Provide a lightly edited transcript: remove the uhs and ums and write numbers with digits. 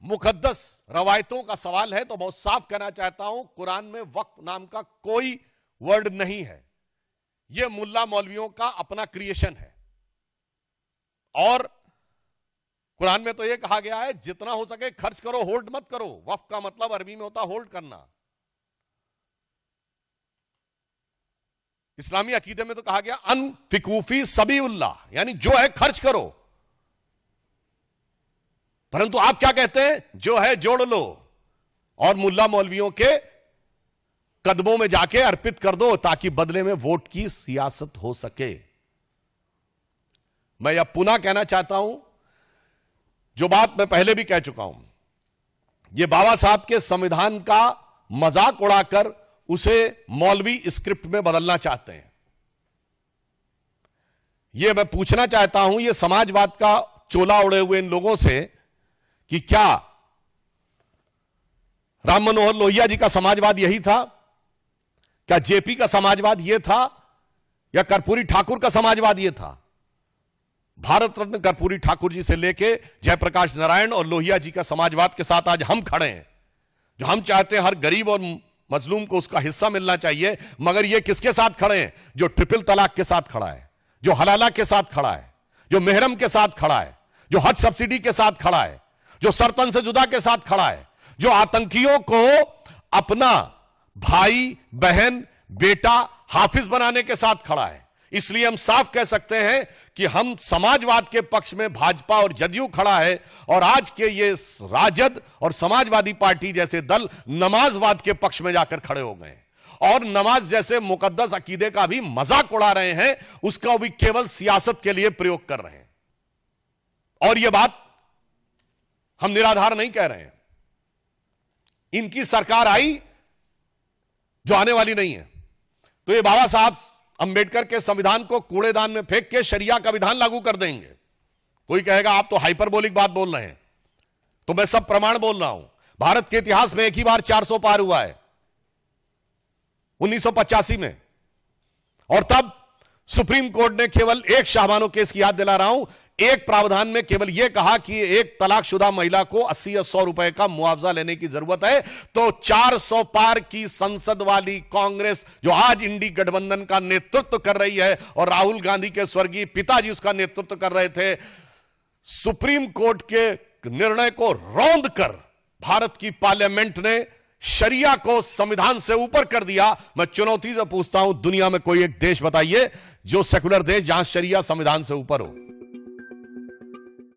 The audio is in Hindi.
मुकद्दस रवायतों का सवाल है तो बहुत साफ कहना चाहता हूं, कुरान में वक्फ नाम का कोई वर्ड नहीं है। यह मुल्ला मौलवियों का अपना क्रिएशन है। और कुरान में तो यह कहा गया है जितना हो सके खर्च करो, होल्ड मत करो। वक्फ का मतलब अरबी में होता होल्ड करना। इस्लामी अकीदे में तो कहा गया अनफिकूफी सबीउल्लाह, यानी जो है खर्च करो। परंतु आप क्या कहते हैं? जो है जोड़ लो और मुल्ला मौलवियों के कदमों में जाके अर्पित कर दो ताकि बदले में वोट की सियासत हो सके। मैं यह पुनः कहना चाहता हूं, जो बात मैं पहले भी कह चुका हूं, यह बाबा साहब के संविधान का मजाक उड़ाकर उसे मौलवी स्क्रिप्ट में बदलना चाहते हैं। यह मैं पूछना चाहता हूं यह समाजवाद का चोला उड़े हुए इन लोगों से कि क्या राम मनोहर लोहिया जी का समाजवाद यही था? क्या जेपी का समाजवाद यह था? या कर्पूरी ठाकुर का समाजवाद यह था? भारत रत्न कर्पूरी ठाकुर जी से लेके जयप्रकाश नारायण और लोहिया जी का समाजवाद के साथ आज हम खड़े हैं, जो हम चाहते हैं हर गरीब और मजलूम को उसका हिस्सा मिलना चाहिए। मगर ये किसके साथ खड़े हैं? जो ट्रिपल तलाक के साथ खड़ा है, जो हलाला के साथ खड़ा है, जो मेहरम के साथ खड़ा है, जो हज सब्सिडी के साथ खड़ा है, जो सरतन से जुदा के साथ खड़ा है, जो आतंकियों को अपना भाई बहन बेटा हाफिज बनाने के साथ खड़ा है। इसलिए हम साफ कह सकते हैं कि हम समाजवाद के पक्ष में भाजपा और जदयू खड़ा है, और आज के ये राजद और समाजवादी पार्टी जैसे दल नमाजवाद के पक्ष में जाकर खड़े हो गए और नमाज जैसे मुकद्दस अकीदे का भी मजाक उड़ा रहे हैं, उसका भी केवल सियासत के लिए प्रयोग कर रहे हैं। और यह बात हम निराधार नहीं कह रहे हैं। इनकी सरकार आई जो आने वाली नहीं है, तो ये बाबा साहब अंबेडकर के संविधान को कूड़ेदान में फेंक के शरिया का विधान लागू कर देंगे। कोई कहेगा आप तो हाइपरबोलिक बात बोल रहे हैं, तो मैं सब प्रमाण बोल रहा हूं। भारत के इतिहास में एक ही बार 400 पार हुआ है, 1985 में, और तब सुप्रीम कोर्ट ने केवल एक शाहबानो केस की याद दिला रहा हूं, एक प्रावधान में केवल यह कहा कि एक तलाकशुदा महिला को 80 या 100 रुपए का मुआवजा लेने की जरूरत है, तो 400 पार की संसद वाली कांग्रेस, जो आज इंडी गठबंधन का नेतृत्व कर रही है और राहुल गांधी के स्वर्गीय पिताजी उसका नेतृत्व कर रहे थे, सुप्रीम कोर्ट के निर्णय को रौंद कर भारत की पार्लियामेंट ने शरिया को संविधान से ऊपर कर दिया। मैं चुनौती से पूछता हूं, दुनिया में कोई एक देश बताइए जो सेकुलर देश जहां शरिया संविधान से ऊपर हो।